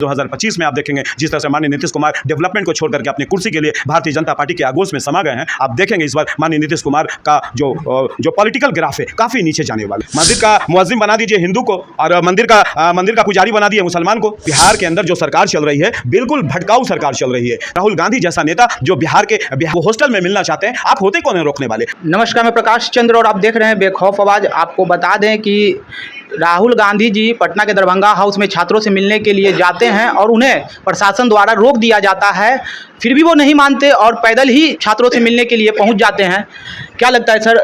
2025 में आप देखेंगे जिस तरह से माननीय नीतीश कुमार डेवलपमेंट को छोड़ करके अपनी कुर्सी के लिए भारतीय जनता पार्टी के आगोश में समा गए हैं। आप देखेंगे इस बार माननीय नीतीश कुमार का जो पॉलिटिकल ग्राफ है काफी नीचे जाने वाला। मंदिर का मुअज्जिम बना दीजिए हिंदू को और मंदिर का पुजारी बना दिए मुसलमान को। बिहार के अंदर जो सरकार चल रही है बिल्कुल भटकाऊ सरकार चल रही है। राहुल गांधी जैसा नेता जो बिहार हॉस्टल में मिलना चाहते हैं, आप होते कौन है रोकने वाले। नमस्कार, मैं प्रकाश चंद्र और आप देख रहे हैं बेखौफ आवाज़। आपको बता दें कि राहुल गांधी जी पटना के दरभंगा हाउस में छात्रों से मिलने के लिए जाते हैं और उन्हें प्रशासन द्वारा रोक दिया जाता है, फिर भी वो नहीं मानते और पैदल ही छात्रों से मिलने के लिए पहुंच जाते हैं। क्या लगता है सर,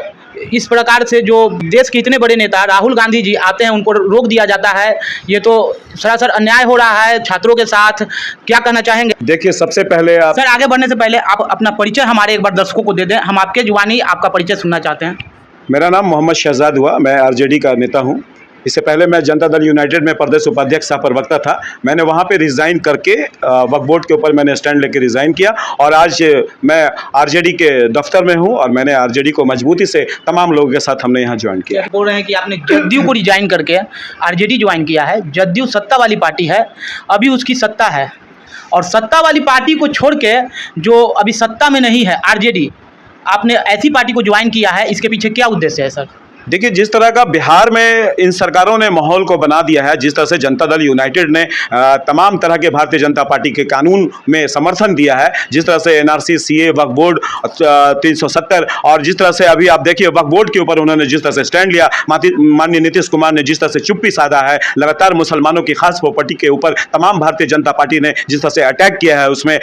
इस प्रकार से जो देश के इतने बड़े नेता राहुल गांधी जी आते हैं उनको रोक दिया जाता है, ये तो सरासर अन्याय हो रहा है छात्रों के साथ। क्या कहना चाहेंगे? देखिए, सबसे पहले सर आगे बढ़ने से पहले आप अपना परिचय हमारे एक बार दर्शकों को दे दें। हम आपके जुबानी आपका परिचय सुनना चाहते हैं। मेरा नाम मोहम्मद शहजाद हुआ, मैं आरजेडी का नेता हूं। इससे पहले मैं जनता दल यूनाइटेड में प्रदेश उपाध्यक्ष सह प्रवक्ता था। मैंने वहां पे रिज़ाइन करके वक्फ बोर्ड के ऊपर मैंने स्टैंड लेके रिज़ाइन किया और आज मैं आरजेडी के दफ्तर में हूं और मैंने आरजेडी को मजबूती से तमाम लोगों के साथ हमने यहां ज्वाइन किया। बोल रहे हैं कि आपने जदयू को रिजाइन करके आरजेडी ज्वाइन किया है। जदयू सत्ता वाली पार्टी है, अभी उसकी सत्ता है और सत्ता वाली पार्टी को छोड़ के जो अभी सत्ता में नहीं है आरजेडी, आपने ऐसी पार्टी को ज्वाइन किया है, इसके पीछे क्या उद्देश्य है सर? देखिए, जिस तरह का बिहार में इन सरकारों ने माहौल को बना दिया है, जिस तरह से जनता दल यूनाइटेड ने तमाम तरह के भारतीय जनता पार्टी के कानून में समर्थन दिया है, जिस तरह से एनआरसी, सीए, वक्फ बोर्ड 370 और जिस तरह से अभी आप देखिए वक्फ बोर्ड के ऊपर उन्होंने जिस तरह से स्टैंड लिया, माननीय नीतीश कुमार ने जिस तरह से चुप्पी साधा है, लगातार मुसलमानों की खास प्रॉपर्टी के ऊपर तमाम भारतीय जनता पार्टी ने जिस तरह से अटैक किया है, उसमें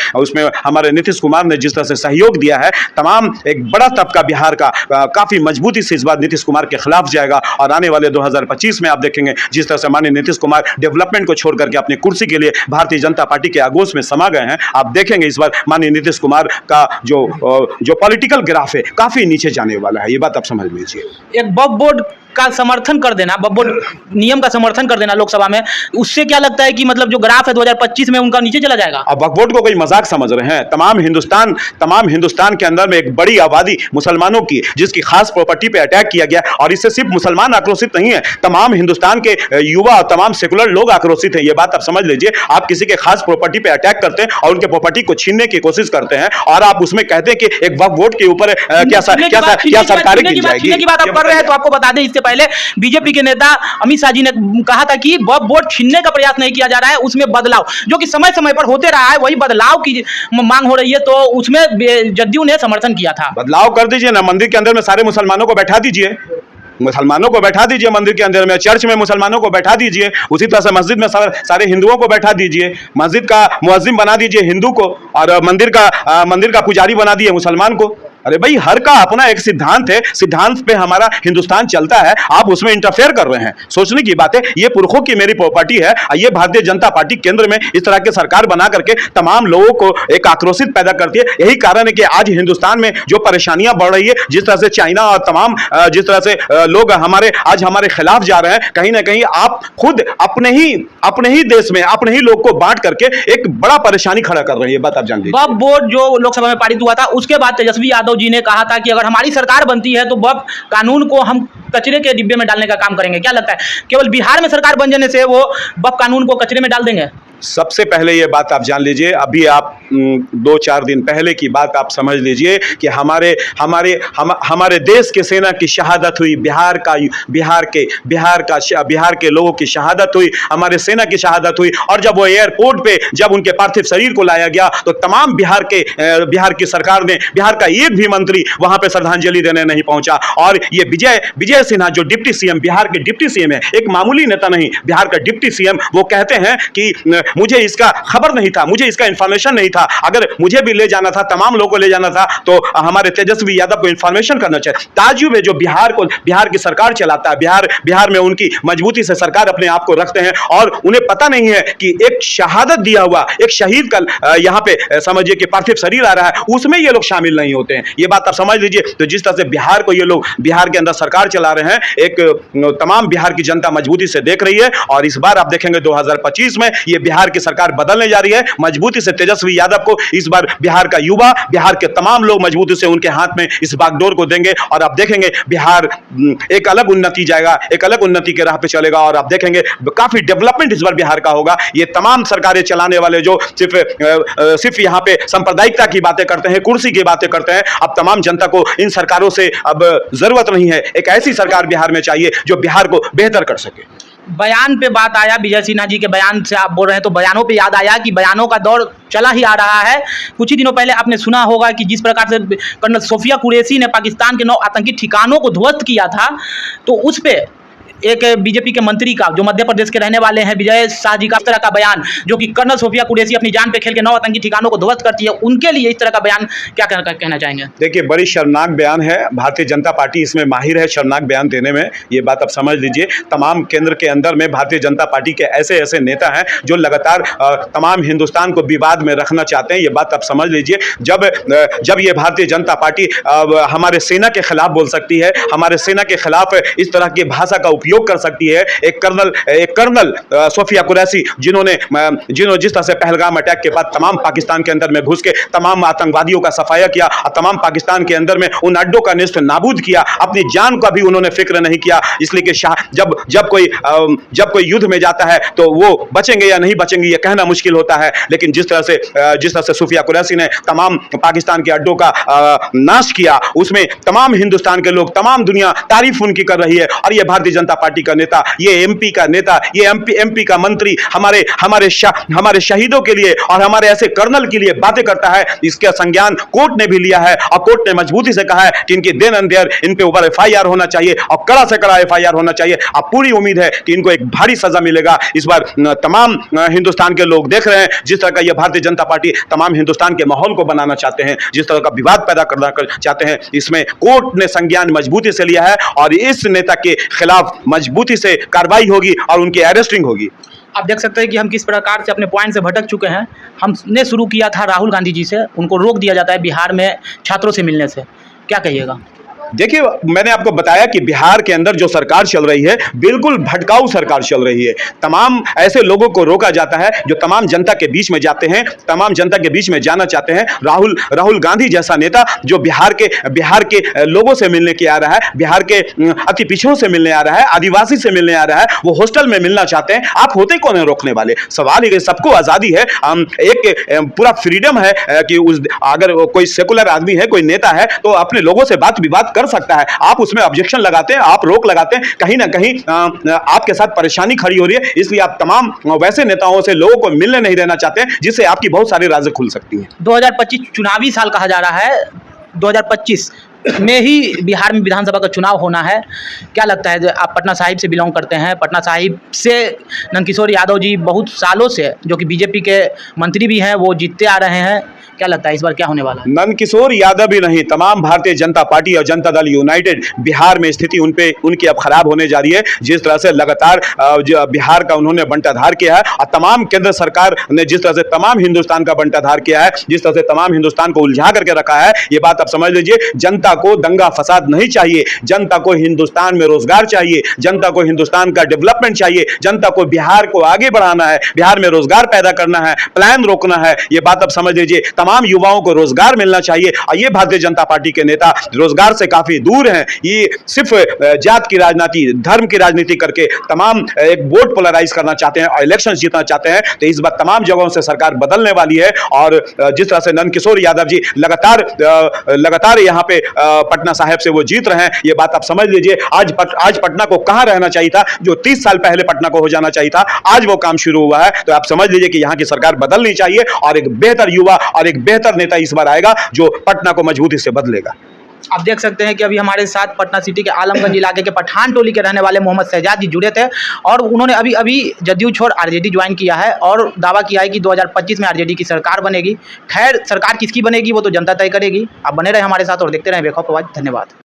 हमारे नीतीश कुमार ने जिस तरह से सहयोग दिया है, तमाम एक बड़ा तबका बिहार का काफ़ी मजबूती से इस बार नीतीश कुमार के खिलाफ जाएगा। और आने वाले 2025 में आप देखेंगे जिस तरह से माननीय नीतीश कुमार डेवलपमेंट को छोड़ करके अपनी कुर्सी के लिए भारतीय जनता पार्टी के आगोश में समा गए हैं। आप देखेंगे इस बार माननीय नीतीश कुमार का जो पॉलिटिकल ग्राफ है काफी नीचे जाने वाला है। ये बात आप समझ लीजिए। एक वक्फ बोर्ड का समर्थन कर देना, वक्फ बोर्ड नियम का समर्थन कर देना लोकसभा में, उससे क्या लगता है कि मतलब जो ग्राफ है 2025 में उनका नीचे चला जाएगा? अब वक्फ बोर्ड को कोई मजाक समझ रहे हैं? तमाम हिंदुस्तान के अंदर में एक बड़ी आबादी मुसलमानों की जिसकी खास प्रॉपर्टी पे अटैक किया गया और इससे सिर्फ मुसलमान आक्रोशित नहीं है, तमाम हिंदुस्तान के युवा और तमाम सेकुलर लोग आक्रोशित हैं। ये बात आप समझ लीजिए। आप किसी के खास प्रॉपर्टी पे अटैक करते हैं और उनके प्रॉपर्टी को छीनने की कोशिश करते हैं और आप उसमें कहते हैं कि एक वक्फ बोर्ड के ऊपर क्या सरकारें गिर जाएगी। की बात आप कर रहे हैं तो आपको बता दें, इससे पहले बीजेपी के नेता अमित शाह जी ने कहा था कि वक्फ बोर्ड छीनने का प्रयास नहीं किया जा रहा है, उसमें बदलाव जो कि समय समय पर होते रहा है, वही बदलाव की मांग हो रही है, तो उसमें जदयू ने समर्थन किया था। बदलाव कर दीजिए ना, मंदिर के अंदर में सारे मुसलमानों को बैठा दीजिए, मंदिर के अंदर में, चर्च में मुसलमानों को बैठा दीजिए, उसी तरह से मस्जिद में सारे हिंदुओं को बैठा दीजिए, मस्जिद का मुअज्जिम बना दीजिए हिंदू को और मंदिर का पुजारी बना दिए मुसलमान को। अरे भाई, हर का अपना एक सिद्धांत है, सिद्धांत पे हमारा हिंदुस्तान चलता है, आप उसमें इंटरफेयर कर रहे हैं। सोचने की बात है, ये पुरखों की मेरी प्रॉपर्टी है। ये भारतीय जनता पार्टी केंद्र में इस तरह की सरकार बना करके तमाम लोगों को एक आक्रोशित पैदा करती है। यही कारण है कि आज हिंदुस्तान में जो परेशानियां बढ़ रही है, जिस तरह से चाइना और तमाम जिस तरह से लोग आज हमारे खिलाफ जा रहे हैं, कहीं ना कहीं आप खुद अपने ही देश में अपने ही लोग को बांट करके एक बड़ा परेशानी खड़ा कर रहे हैं। ये बात आप जान लीजिए। वक्फ बोर्ड जो लोकसभा में पारित हुआ था, उसके बाद तेजस्वी यादव जी ने कहा था कि अगर हमारी सरकार बनती है तो वक्फ कानून को हम कचरे के डिब्बे में डालने का काम करेंगे। क्या लगता है, केवल बिहार में सरकार बन जाने से वो वक्फ कानून को कचरे में डाल देंगे? सबसे पहले ये बात आप जान लीजिए, अभी आप 2-4 दिन पहले की बात आप समझ लीजिए कि हमारे देश के सेना की शहादत हुई, बिहार के लोगों की शहादत हुई, हमारे सेना की शहादत हुई और जब वो एयरपोर्ट पे जब उनके पार्थिव शरीर को लाया गया तो तमाम बिहार की सरकार ने, बिहार का एक भी मंत्री वहां पे श्रद्धांजलि देने नहीं पहुंचा। और ये विजय सिन्हा जो डिप्टी सीएम, बिहार के डिप्टी सीएम है, एक मामूली नेता नहीं, बिहार का डिप्टी सीएम, वो कहते हैं कि मुझे इसका खबर नहीं था, मुझे इसका इंफॉर्मेशन नहीं था, अगर मुझे भी ले जाना था, तमाम लोगों को ले जाना था तो हमारे तेजस्वी यादव को इंफॉर्मेशन करना चाहिए। ताज्जुब है जो बिहार की सरकार चलाता है, बिहार में उनकी मजबूती से सरकार अपने आप को रखते हैं और उन्हें पता नहीं है कि एक शहादत दिया हुआ एक शहीद का यहाँ पे समझिए कि पार्थिव शरीर आ रहा है, उसमें ये लोग शामिल नहीं होते हैं। ये बात आप समझ लीजिए। तो जिस तरह से बिहार को ये लोग बिहार के अंदर सरकार चला रहे हैं, एक तमाम बिहार की जनता मजबूती से देख रही है और इस बार आप देखेंगे 2025 में ये बिहार की सरकार बदलने जा रही है मजबूती से। तेजस्वी यादव को इस बार बिहार का युवा, बिहार के तमाम लोग मजबूती से उनके हाथ में इस बागडोर को देंगे और आप देखेंगे बिहार एक अलग उन्नति जाएगा, एक अलग उन्नति के राह पे चलेगा और आप देखेंगे काफी डेवलपमेंट इस बार बिहार का होगा। ये तमाम सरकारें चलाने वाले जो सिर्फ यहाँ पे सांप्रदायिकता की बातें करते हैं, कुर्सी की बातें करते हैं, अब तमाम जनता को इन सरकारों से अब जरूरत नहीं है। एक ऐसी सरकार बिहार में चाहिए जो बिहार को बेहतर कर सके। बयान पे बात आया, विजय सिन्हा जी के बयान से आप बोल रहे हैं तो बयानों पे याद आया कि बयानों का दौर चला ही आ रहा है। कुछ ही दिनों पहले आपने सुना होगा कि जिस प्रकार से कर्नल सोफिया कुरैशी ने पाकिस्तान के 9 आतंकी ठिकानों को ध्वस्त किया था, तो उस पे एक बीजेपी के मंत्री का, जो मध्य प्रदेश के रहने वाले हैं, विजय शाह जी का इस तरह का बयान, जो कि कर्नल सोफिया कुरैशी अपनी जान पे खेल के 9 आतंकी ठिकानों को ध्वस्त करती है, उनके लिए इस तरह का बयान क्या कहना चाहेंगे? देखिए, बड़ी शर्मनाक बयान है। भारतीय जनता पार्टी इसमें माहिर है शर्मनाक बयान देने में, ये बात आप समझ लीजिए। तमाम केंद्र के अंदर में भारतीय जनता पार्टी के ऐसे ऐसे नेता हैं जो लगातार तमाम हिंदुस्तान को विवाद में रखना चाहते हैं, ये बात आप समझ लीजिए। जब ये भारतीय जनता पार्टी हमारे सेना के खिलाफ बोल सकती है, हमारे सेना के खिलाफ इस तरह की भाषा का उपयोग कर सकती है, एक कर्नल सोफिया कुरैशी जिन्होंने जिस तरह से पहलगाम अटैक के बाद तमाम पाकिस्तान के अंदर में घुस के तमाम आतंकवादियों का सफाया किया और तमाम पाकिस्तान के अंदर में उन अड्डों का निष्ठ नाबूद किया, अपनी जान का भी उन्होंने फिक्र नहीं किया। इसलिए कि जब कोई युद्ध में जाता है तो वो बचेंगे या नहीं बचेंगे ये कहना मुश्किल होता है, लेकिन जिस तरह से सोफिया कुरैशी ने तमाम पाकिस्तान के अड्डों का नाश किया, उसमें तमाम हिंदुस्तान के लोग, तमाम दुनिया तारीफ उनकी कर रही है। और ये भारतीय जनता पार्टी का नेता, ये एमपी का नेता, ये एमपी का मंत्री हमारे शहीदों के लिए और हमारे ऐसे कर्नल के लिए बातें करता है। इसका संज्ञान कोर्ट ने भी लिया है और कोर्ट ने मजबूती से कहा है कि इनकी देन एंड देयर, इन पे ऊपर एफआईआर होना चाहिए और कड़ा से कड़ा एफआईआर होना चाहिए। अब पूरी उम्मीद है कि इनको एक भारी सजा मिलेगा। इस बार तमाम हिंदुस्तान के लोग देख रहे हैं जिस तरह का यह भारतीय जनता पार्टी तमाम हिंदुस्तान के माहौल को बनाना चाहते हैं, जिस तरह का विवाद पैदा करना चाहते हैं, इसमें कोर्ट ने संज्ञान मजबूती से लिया है और इस नेता के खिलाफ मजबूती से कार्रवाई होगी और उनकी अरेस्टिंग होगी। आप देख सकते हैं कि हम किस प्रकार से अपने पॉइंट से भटक चुके हैं। हमने शुरू किया था राहुल गांधी जी से, उनको रोक दिया जाता है बिहार में छात्रों से मिलने से, क्या कहिएगा? देखिए, मैंने आपको बताया कि बिहार के अंदर जो सरकार चल रही है बिल्कुल भटकाऊ सरकार चल रही है। तमाम ऐसे लोगों को रोका जाता है जो तमाम जनता के बीच में जाते हैं, तमाम जनता के बीच में जाना चाहते हैं। राहुल गांधी जैसा नेता जो बिहार के लोगों से मिलने के आ रहा है, बिहार के अति पिछड़ों से मिलने आ रहा है, आदिवासी से मिलने आ रहा है, वो हॉस्टल में मिलना चाहते हैं। आप होते कौन है रोकने वाले? सवाल ये, सबको आज़ादी है, एक पूरा फ्रीडम है कि अगर कोई सेकुलर आदमी है, कोई नेता है तो अपने लोगों से बात विवाद कर सकता है। आप उसमें ऑब्जेक्शन लगाते हैं, आप रोक लगाते हैं, कहीं ना कहीं आपके साथ परेशानी खड़ी हो रही है। इसलिए आप तमाम वैसे नेताओं से लोगों को मिलने नहीं देना चाहते हैं जिससे आपकी बहुत सारी राज़ें खुल सकती हैं। 2025 चुनावी साल कहा जा रहा है, 2025 में ही बिहार में विधानसभा का चुनाव होना है। क्या लगता है, आप पटना साहिब से बिलोंग करते हैं, पटना साहिब से नंदकिशोर यादव जी बहुत सालों से, जो कि बीजेपी के मंत्री भी हैं, वो जीतते आ रहे हैं, क्या लगता है इस बार क्या होने वाला है? नंदकिशोर यादव भी नहीं, तमाम भारतीय जनता पार्टी और जनता दल यूनाइटेड बिहार में स्थिति उनकी अब खराब होने जा रही है। जिस तरह से लगातार बिहार का उन्होंने बंटाधार किया है और तमाम केंद्र सरकार ने जिस तरह से तमाम हिंदुस्तान का बंटाधार किया है, जिस तरह से तमाम हिंदुस्तान को उलझा करके रखा है, ये बात आप समझ लीजिए। जनता को दंगा फसाद नहीं चाहिए, जनता को हिंदुस्तान में रोजगार चाहिए, जनता को हिंदुस्तान का डेवलपमेंट चाहिए, जनता को बिहार को आगे बढ़ाना है, बिहार में रोजगार पैदा करना है, प्लान रोकना है। ये बात आप समझ लीजिए, तमाम युवाओं को रोजगार मिलना चाहिए और ये भारतीय जनता पार्टी के नेता रोजगार से काफी दूर हैं। ये सिर्फ जात की राजनीति, धर्म की राजनीति करके तमाम एक वोट पोलराइज करना चाहते हैं और इलेक्शन जीतना चाहते हैं। तो इस बार तमाम जगहों से सरकार बदलने वाली है और जिस तरह से नंदकिशोर यादव जी लगातार यहाँ पे पटना साहिब से वो जीत रहे हैं, ये बात आप समझ लीजिए। आज पटना को कहां रहना चाहिए था, जो 30 साल पहले पटना को हो जाना चाहिए था, आज वो काम शुरू हुआ है। तो आप समझ लीजिए कि यहाँ की सरकार बदलनी चाहिए और एक बेहतर युवा और एक बेहतर नेता इस बार आएगा जो पटना को मजबूती से बदलेगा। आप देख सकते हैं कि अभी हमारे साथ पटना सिटी के आलमगंज इलाके के पठान टोली के रहने वाले मोहम्मद शहजाद जी जुड़े थे और उन्होंने अभी जदयू छोड़ आरजेडी ज्वाइन किया है और दावा किया है कि 2025 में आरजेडी की सरकार बनेगी। खैर, सरकार किसकी बनेगी वो तो जनता तय करेगी। आप बने रहे हमारे साथ और देखते रहे बेखौफ आवाज़। धन्यवाद।